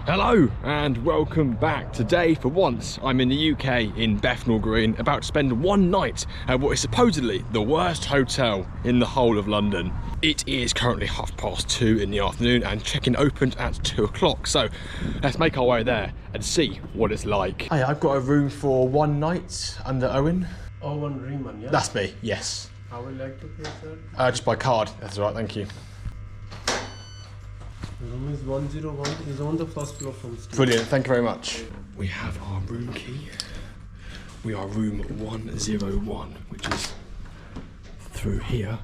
Hello and welcome back. Today, for once, I'm in the UK in Bethnal Green, about to spend one night at what is supposedly the worst hotel in the whole of London. It is currently 2:30 in the afternoon and check-in opened at 2 o'clock. So let's make our way there and see what it's like. Hey, I've got a room for one night under Owen. Owen Riemann, yeah? That's me, yes. How would you like to pay, sir? Just by card, that's all right, thank you. Room is 101, is on the first floor from stairs. Brilliant, thank you very much. We have our room key. We are room 101, which is through here.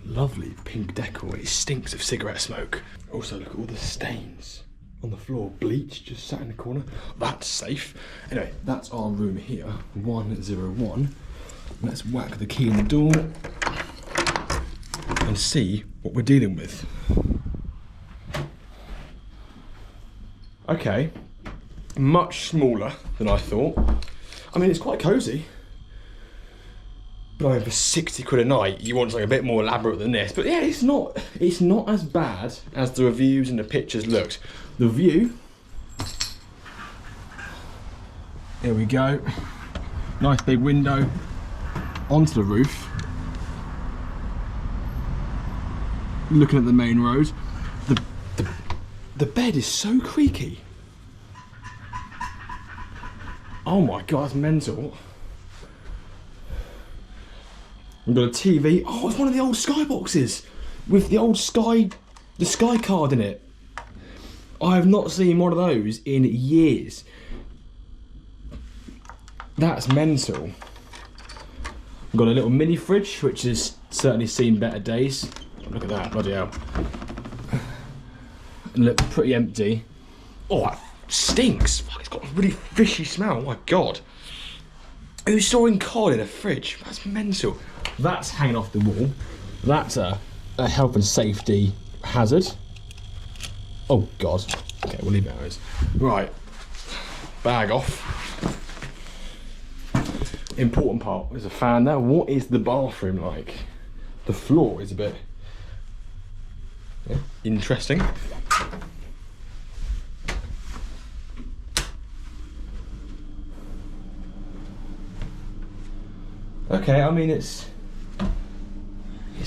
Lovely pink decor, it stinks of cigarette smoke. Also look at all the stains on the floor. Bleach just sat in the corner. That's safe. Anyway, that's our room here, 101. Let's whack the key in the door and see what we're dealing with. Okay, much smaller than I thought. I mean, it's quite cosy. But I mean, for 60 quid a night, you want something a bit more elaborate than this. But yeah, it's not as bad as the reviews and the pictures looked. The view, here we go. Nice big window onto the roof. Looking at the main road. The bed is so creaky. Oh my god, that's mental. We've got a TV. Oh, it's one of the old Sky boxes with the old Sky card in it. I have not seen one of those in years. That's mental. We've got a little mini fridge, which has certainly seen better days. Look at that, bloody hell. Look pretty empty. Oh, that stinks. Fuck, it's got a really fishy smell. Oh my god. Who's storing cod in a fridge? That's mental. That's hanging off the wall. That's a health and safety hazard. Oh god. Okay, we'll leave it as. Right. Bag off. Important part. There's a fan there. What is the bathroom like? The floor is a bit interesting. Okay, I mean it's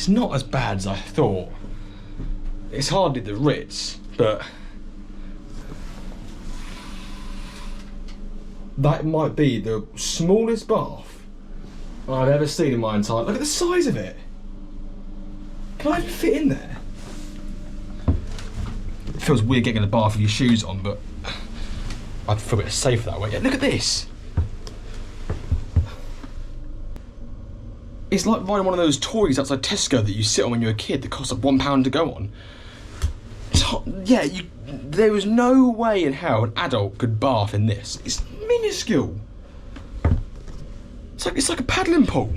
not as bad as I thought. It's hardly the Ritz, but that might be the smallest bath I've ever seen in my entire. Look at the size of it. Can I even fit in there? It feels weird getting in the bath with your shoes on, but I'd feel a bit safer that way. Yeah, look at this. It's like riding one of those toys outside Tesco that you sit on when you're a kid that costs £1 to go on. Yeah, there was no way in hell an adult could bath in this. It's minuscule. It's like a paddling pool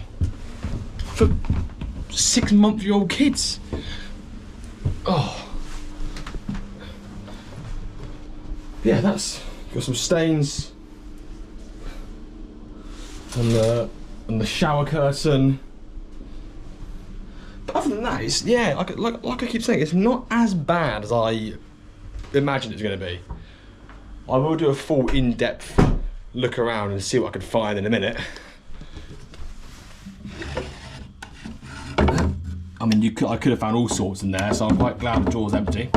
for 6-month-old kids. Oh. Yeah, that's got some stains and the shower curtain. But other than that, it's, yeah, like I keep saying, it's not as bad as I imagined it's going to be. I will do a full in-depth look around and see what I can find in a minute. I mean, I could have found all sorts in there, so I'm quite glad the door's empty.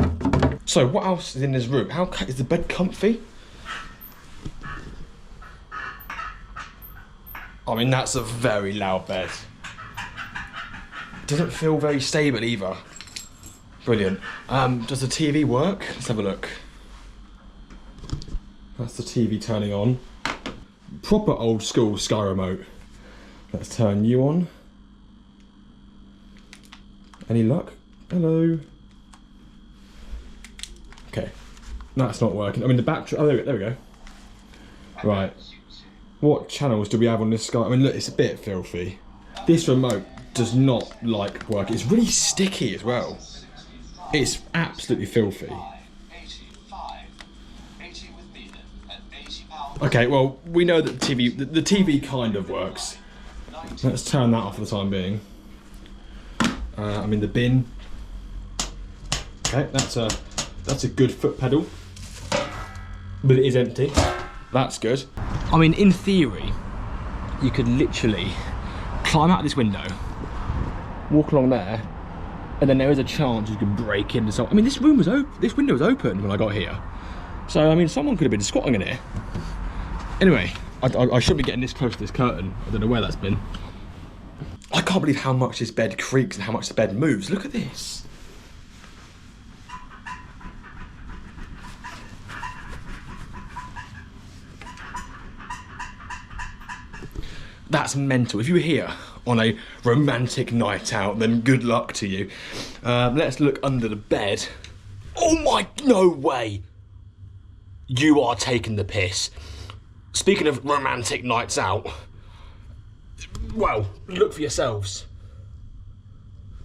So what else is in this room? Is the bed comfy? I mean, that's a very loud bed. Doesn't feel very stable either. Brilliant. Does the TV work? Let's have a look. That's the TV turning on. Proper old school Sky remote. Let's turn you on. Any luck? Hello. Okay, that's not working. I mean, the battery. Oh, there we go. Right. What channels do we have on this Sky? I mean, look, it's a bit filthy. This remote does not like work. It's really sticky as well. It's absolutely filthy. Okay, well, we know that the TV kind of works. Let's turn that off for the time being. I'm in the bin. Okay, that's a good foot pedal. but it is empty. That's good. I mean, in theory, you could literally climb out this window, walk along there, and then there is a chance you could break into something. I mean, this window was open when I got here. So, I mean, someone could have been squatting in here. Anyway, I shouldn't be getting this close to this curtain. I don't know where that's been. I can't believe how much this bed creaks and how much the bed moves. Look at this. That's mental. If you were here on a romantic night out, then good luck to you. Let's look under the bed. Oh my, no way. You are taking the piss. Speaking of romantic nights out, well, look for yourselves.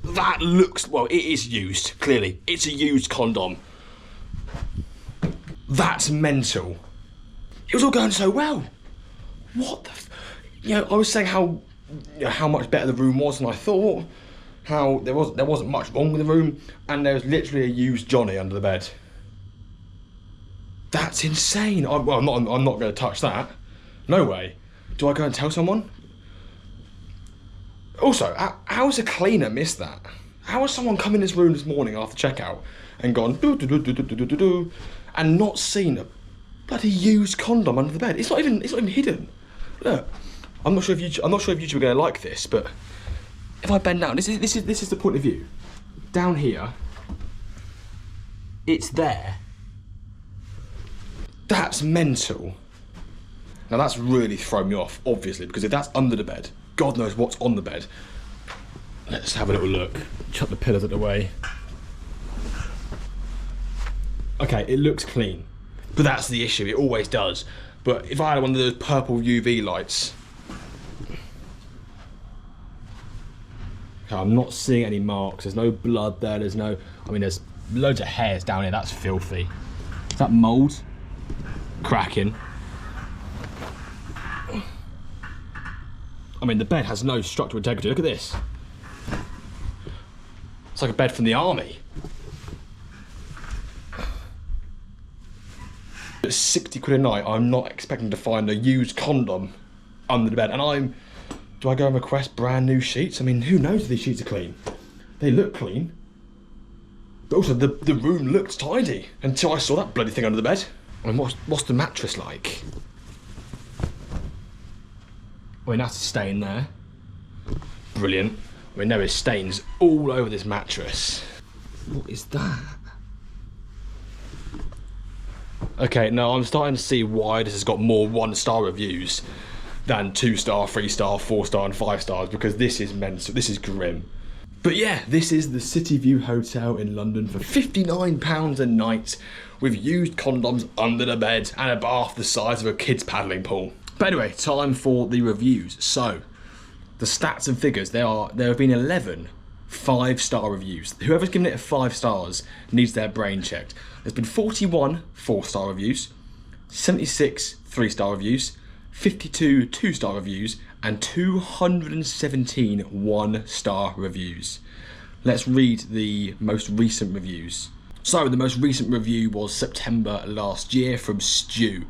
That looks, well, it is used, clearly. It's a used condom. That's mental. It was all going so well. What the I was saying how much better the room was than I thought. How there wasn't much wrong with the room, and there was literally a used Johnny under the bed. That's insane. I'm not going to touch that. No way. Do I go and tell someone? Also, how has a cleaner missed that? How has someone come in this room this morning after checkout and gone do and not seen a bloody used condom under the bed? It's not even hidden. Look. I'm not sure if YouTube are going to like this, but if I bend down, this is the point of view. Down here, it's there. That's mental. Now that's really thrown me off, obviously, because if that's under the bed, God knows what's on the bed. Let's have a little look. Chuck the pillows out of the way. Okay, it looks clean, but that's the issue. It always does. But if I had one of those purple UV lights. I'm not seeing any marks. There's no blood there. There's loads of hairs down here. That's filthy. Is that mould? Cracking. I mean, the bed has no structural integrity. Look at this. It's like a bed from the army. At 60 quid a night, I'm not expecting to find a used condom under the bed, and do I go and request brand new sheets? I mean, who knows if these sheets are clean? They look clean. But also, the room looked tidy until I saw that bloody thing under the bed. I mean, what's the mattress like? I mean, that's a stain there. Brilliant. I mean, there is stains all over this mattress. What is that? Okay, now I'm starting to see why this has got more 1-star reviews than 2-star, 3-star, 4-star and 5 stars, because this is mental, this is grim. But yeah, this is the City View Hotel in London for £59 a night with used condoms under the bed and a bath the size of a kid's paddling pool. But anyway, time for the reviews. So, the stats and figures, there have been 11 5-star reviews. Whoever's given it 5 stars needs their brain checked. There's been 41 4-star reviews, 76 3-star reviews, 52 2-star reviews, and 217 1-star reviews. Let's read the most recent reviews. So the most recent review was September last year from Stu.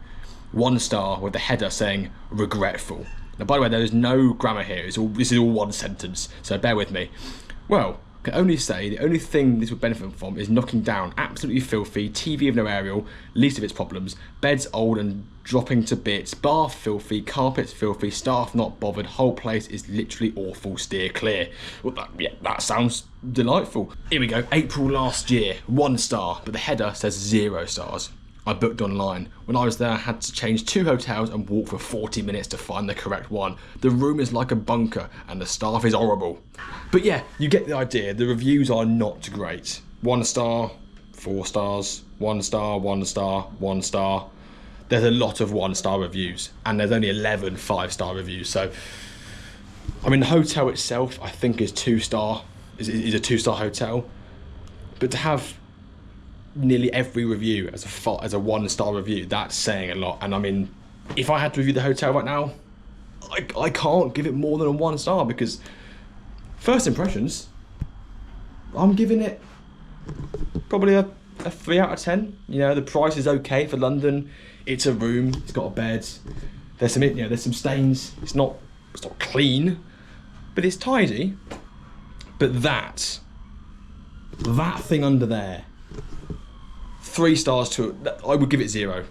1 star with the header saying regretful. Now, by the way, there is no grammar here. This is all one sentence, so bear with me. Well, I can only say the only thing this would benefit from is knocking down absolutely filthy, TV of no aerial, least of its problems, beds old and dropping to bits, bath filthy, carpets filthy, staff not bothered, whole place is literally awful, steer clear. Well, that sounds delightful. Here we go, April last year, 1 star, but the header says 0 stars. I booked online. When I was there, I had to change 2 hotels and walk for 40 minutes to find the correct one. The room is like a bunker and the staff is horrible. But yeah, you get the idea. The reviews are not great. 1 star, 4 stars, 1 star, 1 star, 1 star. There's a lot of 1-star reviews and there's only 11 5-star reviews. So, I mean, the hotel itself, I think is 2-star, is a 2-star hotel. But to have nearly every review as a 1-star review, that's saying a lot. And I mean, if I had to review the hotel right now, I can't give it more than a 1 star because first impressions, I'm giving it probably a a 3 out of 10. You know, the price is okay for London. It's a room. It's got a bed. There's some, there's some stains. It's not clean, but it's tidy. But that thing under there, 3 stars to it. I would give it 0.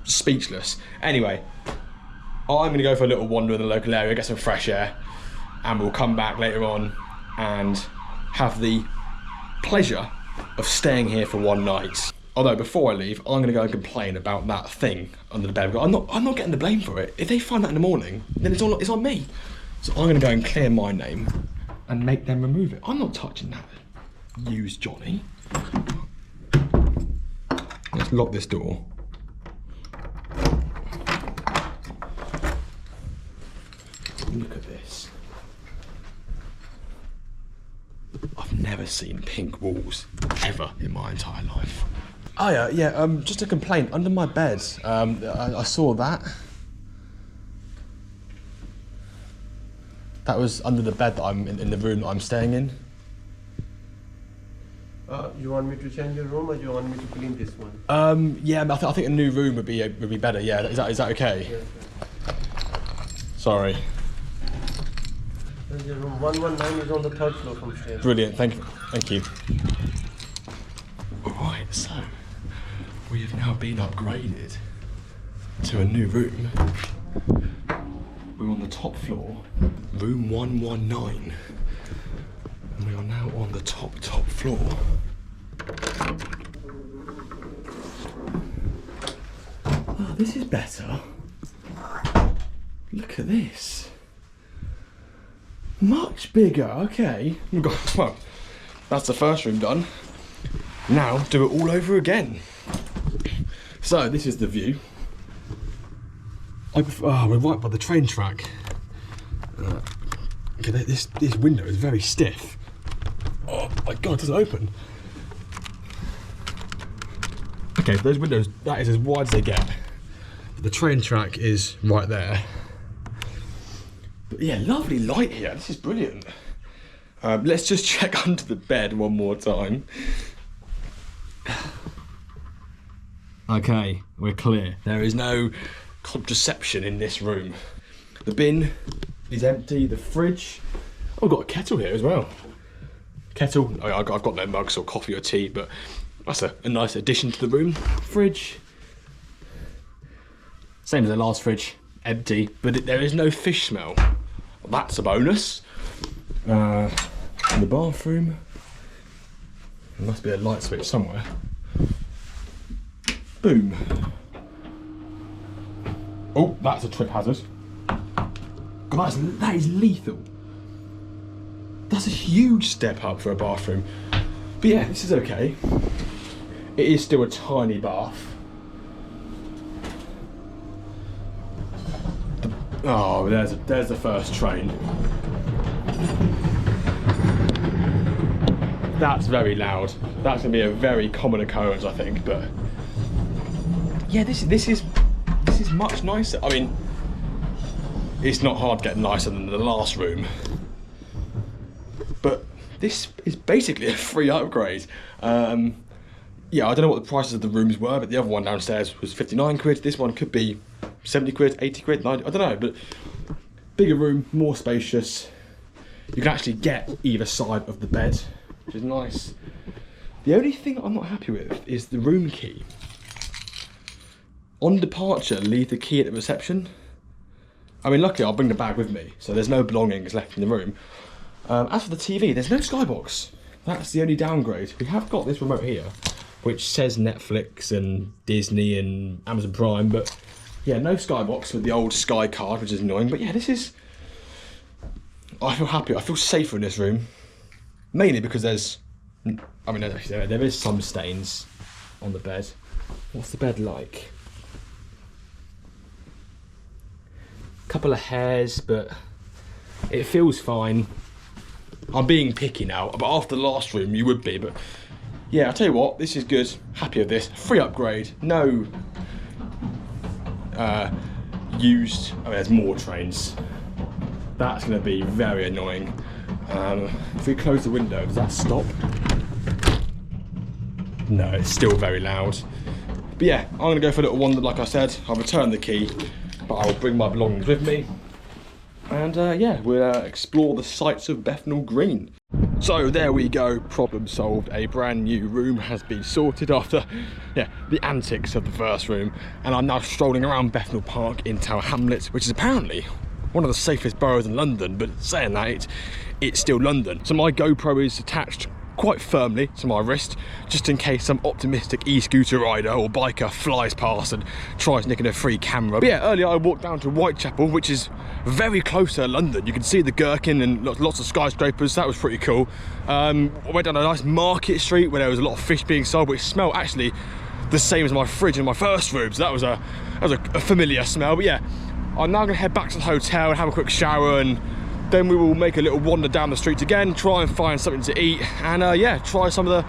Speechless. Anyway, I'm gonna go for a little wander in the local area, get some fresh air, and we'll come back later on and have the pleasure of staying here for one night. Although before I leave, I'm gonna go and complain about that thing under the bed. I'm not getting the blame for it. If they find that in the morning, then it's on me. So I'm gonna go and clear my name and make them remove it. I'm not touching that. Use Johnny. Let's lock this door. Look at this. I've never seen pink walls ever in my entire life. Oh yeah, just a complaint. Under my bed, I saw that. That was under the bed that I'm in the room that I'm staying in. You want me to change your room, or you want me to clean this one? Yeah, I think a new room would be better. Yeah, is that okay? Yes, Sorry. yes. Your room 119 is on the 3rd floor from stairs. Brilliant. Thank you. All right, so we have now been upgraded to a new room. We're on the top floor, room 119, and we are now on the top floor. Oh, this is better. Look at this. Much bigger, okay. Well, that's the first room done. Now, do it all over again. So, this is the view. We're right by the train track. Okay, this window is very stiff. Oh my God, it doesn't open. Okay, so those windows, that is as wide as they get. The train track is right there. But yeah, lovely light here. This is brilliant. Let's just check under the bed one more time. Okay, we're clear. There is no contraception in this room. The bin is empty. The fridge. Oh, I've got a kettle here as well. Kettle. I've got no mugs or coffee or tea, but that's a nice addition to the room. Fridge. Same as the last fridge. Empty, but there is no fish smell. That's a bonus. In the bathroom, there must be a light switch somewhere. Boom. Oh, that's a trip hazard. God, that is lethal. That's a huge step up for a bathroom. But yeah, this is okay. It is still a tiny bath. Oh, there's the first train. That's very loud. That's gonna be a very common occurrence, I think. But yeah, this is much nicer. I mean, it's not hard to get nicer than the last room, but this is basically a free upgrade. Yeah, I don't know what the prices of the rooms were, but the other one downstairs was 59 quid. This one could be 70 quid, 80 quid, 90, I don't know, but bigger room, more spacious. You can actually get either side of the bed, which is nice. The only thing I'm not happy with is the room key. On departure, leave the key at the reception. I mean, luckily I'll bring the bag with me, so there's no belongings left in the room. As for the TV, there's no skybox. That's the only downgrade. We have got this remote here, which says Netflix and Disney and Amazon Prime, but yeah, no skybox with the old Sky card, which is annoying. But yeah, I feel happy. I feel safer in this room, mainly because there is some stains on the bed. What's the bed like? Couple of hairs, but it feels fine. I'm being picky now, but after the last room you would be, but yeah, I'll tell you what, this is good. Happy with this. Free upgrade. No used. Oh, there's more trains. That's going to be very annoying. If we close the window, does that stop? No, it's still very loud. But yeah, I'm gonna go for a little wander, like I said. I'll return the key, but I will bring my belongings with me. And yeah, we'll explore the sights of Bethnal Green. So there we go, problem solved. A brand new room has been sorted after the antics of the first room. And I'm now strolling around Bethnal Park in Tower Hamlets, which is apparently one of the safest boroughs in London, but saying that, it's still London. So my GoPro is attached quite firmly to my wrist, just in case some optimistic e-scooter rider or biker flies past and tries nicking a free camera. But yeah, earlier I walked down to Whitechapel, which is very close to London. You can see the Gherkin and lots of skyscrapers. That was pretty cool. I went down a nice market street where there was a lot of fish being sold, which smelled actually the same as my fridge in my first room. So that was a familiar smell. But yeah, I'm now gonna head back to the hotel and have a quick shower, and then we will make a little wander down the streets again, try and find something to eat, and yeah, try some of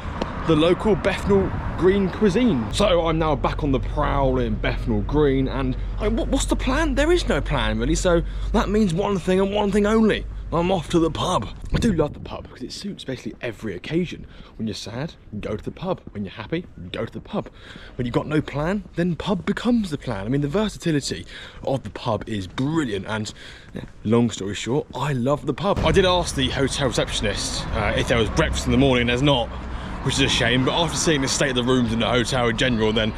the local Bethnal Green cuisine. So I'm now back on the prowl in Bethnal Green, and what's the plan? There is no plan really, so that means one thing and one thing only. I'm off to the pub. I do love the pub because it suits basically every occasion. When you're sad, go to the pub. When you're happy, go to the pub. When you've got no plan, then pub becomes the plan. I mean, the versatility of the pub is brilliant, and long story short, I love the pub. I did ask the hotel receptionist if there was breakfast in the morning. There's not, which is a shame, but after seeing the state of the rooms in the hotel in general, then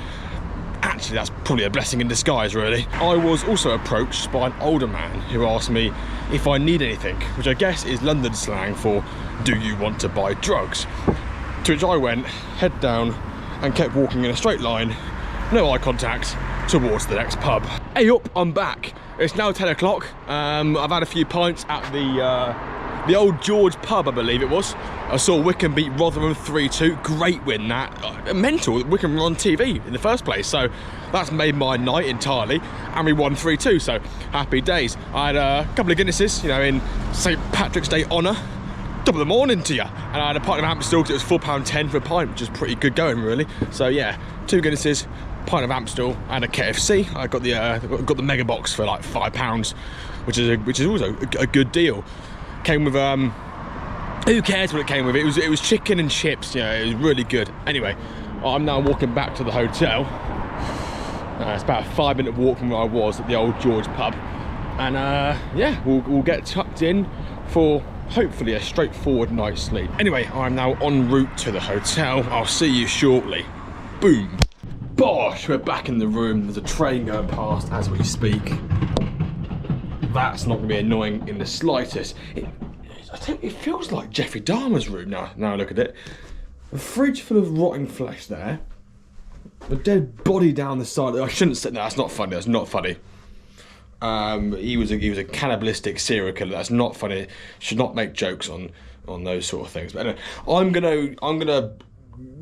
actually that's probably a blessing in disguise, really. I was also approached by an older man who asked me if I need anything, which I guess is London slang for do you want to buy drugs? To which I went head down and kept walking in a straight line, no eye contact, towards the next pub. Hey up, I'm back. It's now 10 o'clock. I've had a few pints at the old George pub, I believe it was. I saw Wycombe beat Rotherham 3-2. Great win, that. Mental, Wycombe were on TV in the first place, so that's made my night entirely. And we won 3-2, so happy days. I had a couple of Guinnesses, you know, in St Patrick's Day honour. Top of the morning to you. And I had a pint of Amstel because it was £4.10 for a pint, which is pretty good going, really. So yeah, 2 Guinnesses, pint of Amstel, and a KFC. I got the mega box for like £5, which is also a good deal. Came with who cares what it came with? It was chicken and chips. You know, it was really good. Anyway, I'm now walking back to the hotel. It's about a 5-minute walk from where I was at the old George pub, and yeah, we'll get tucked in for hopefully a straightforward night's sleep. Anyway, I'm now en route to the hotel. I'll see you shortly. Boom. Bosh, we're back in the room. There's a train going past as we speak. That's not going to be annoying in the slightest. I tell you, it feels like Jeffrey Dahmer's room now I look at it. A fridge full of rotting flesh there. A dead body down the side. I shouldn't say, no, that's not funny, that's not funny. He was a cannibalistic serial killer, that's not funny. Should not make jokes on those sort of things. But anyway, I'm gonna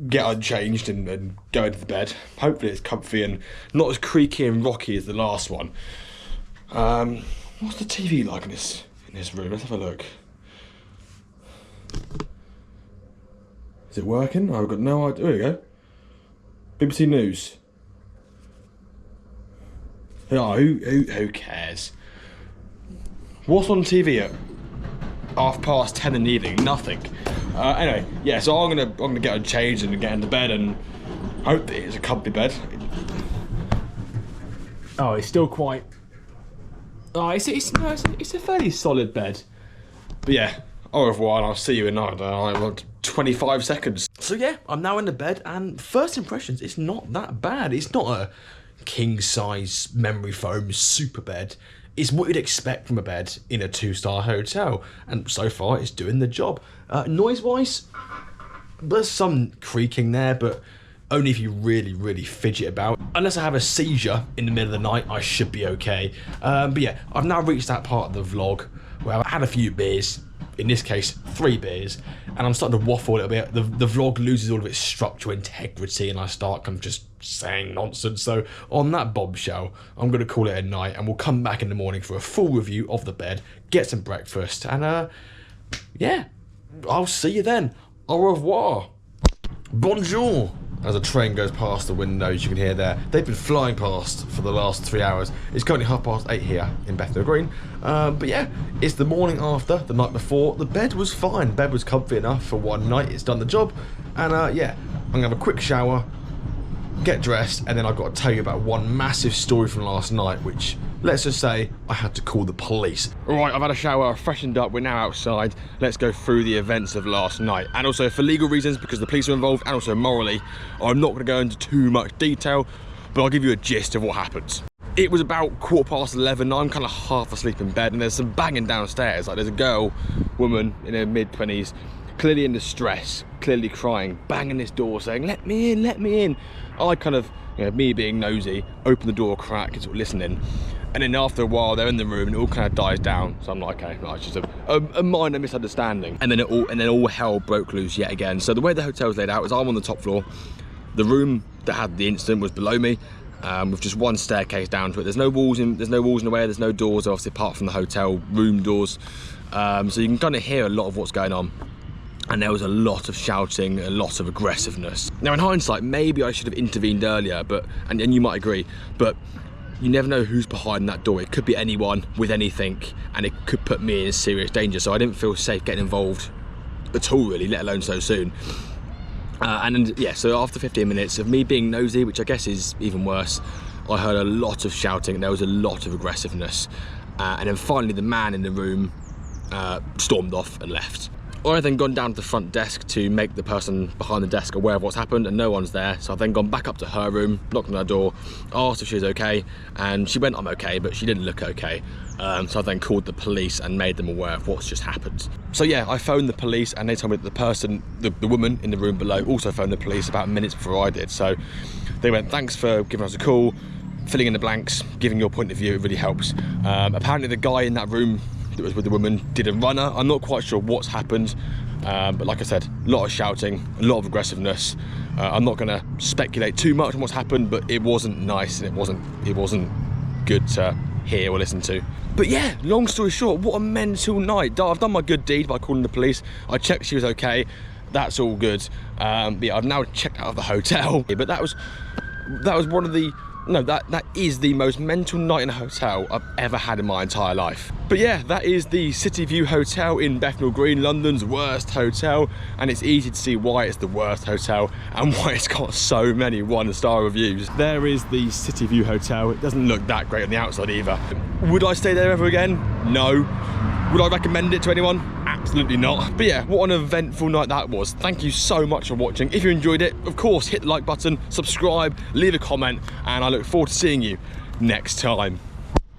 get unchanged and go into the bed. Hopefully it's comfy and not as creaky and rocky as the last one. What's the TV like in this room? Let's have a look. Is it working? I've got no idea. There we go. BBC News. Oh, who cares? What's on TV at 10:30 in the evening? Nothing. Anyway, yeah. So I'm gonna get unchanged and get into bed and hope that it's a comfy bed. Oh, it's still quite. Oh, it's a fairly solid bed. But yeah, au revoir, and I'll see you in 25 seconds. So yeah, I'm now in the bed, and first impressions, it's not that bad. It's not a king-size memory foam super bed. It's what you'd expect from a bed in a 2-star hotel, and so far it's doing the job. Noise-wise, there's some creaking there, but only if you really, really fidget about. Unless I have a seizure in the middle of the night, I should be okay. But yeah, I've now reached that part of the vlog where I've had a few beers, in this case 3 beers, and I'm starting to waffle a little bit. The vlog loses all of its structural integrity and I start kind of just saying nonsense. So on that bombshell, I'm going to call it a night, and we'll come back in the morning for a full review of the bed, get some breakfast, and yeah, I'll see you then. Au revoir. Bonjour. As a train goes past the windows, you can hear there. They've been flying past for the last 3 hours. It's currently 8:30 here in Bethnal Green. But yeah, it's the morning after, the night before. The bed was fine. The bed was comfy enough for one night. It's done the job. And yeah, I'm gonna have a quick shower, get dressed, and then I've got to tell you about one massive story from last night, which, let's just say, I had to call the police. All right, I've had a shower, I've freshened up, we're now outside. Let's go through the events of last night. And also for legal reasons, because the police are involved, and also morally, I'm not gonna go into too much detail, but I'll give you a gist of what happened. It was about 11:15. I'm kind of half asleep in bed, and there's some banging downstairs. Like, there's a woman in her mid-20s, clearly in distress, clearly crying, banging this door saying, let me in, let me in. I kind of, me being nosy, open the door a crack and sort of listening. And then after a while, they're in the room and it all kind of dies down. So I'm like, okay, right, it's just a minor misunderstanding. And then all hell broke loose yet again. So the way the hotel's laid out is I'm on the top floor. The room that had the incident was below me, with just one staircase down to it. There's no walls in the way. There's no doors, obviously, apart from the hotel room doors. So you can kind of hear a lot of what's going on. And there was a lot of shouting, a lot of aggressiveness. Now, in hindsight, maybe I should have intervened earlier, and you might agree, but you never know who's behind that door. It could be anyone with anything, and it could put me in serious danger. So I didn't feel safe getting involved at all, really, let alone so soon. So after 15 minutes of me being nosy, which I guess is even worse, I heard a lot of shouting. There was a lot of aggressiveness. And then finally the man in the room stormed off and left. I've then gone down to the front desk to make the person behind the desk aware of what's happened, and no one's there. So I've then gone back up to her room, knocked on her door, asked if she was okay, and she went, I'm okay, but she didn't look okay. So I then called the police and made them aware of what's just happened. So yeah, I phoned the police, and they told me that the person, the woman in the room below, also phoned the police about minutes before I did. So they went, thanks for giving us a call, filling in the blanks, giving your point of view, it really helps. Apparently the guy in that room that was with the woman did a runner. I'm not quite sure what's happened, but like I said, a lot of shouting, a lot of aggressiveness. I'm not going to speculate too much on what's happened, but it wasn't nice, and it wasn't good to hear or listen to. But yeah, long story short, what a mental night. I've done my good deed by calling the police. I checked she was okay. That's all good. But yeah, I've now checked out of the hotel. But that was one of the that is the most mental night in a hotel I've ever had in my entire life. But yeah, that is the City View Hotel in Bethnal Green, London's worst hotel, and it's easy to see why it's the worst hotel and why it's got so many 1-star reviews. There is the City View Hotel. It doesn't look that great on the outside either. Would I stay there ever again? No. Would I recommend it to anyone? Absolutely not. But yeah, what an eventful night that was. Thank you so much for watching. If you enjoyed it, of course, hit the like button, subscribe, leave a comment, and I look forward to seeing you next time.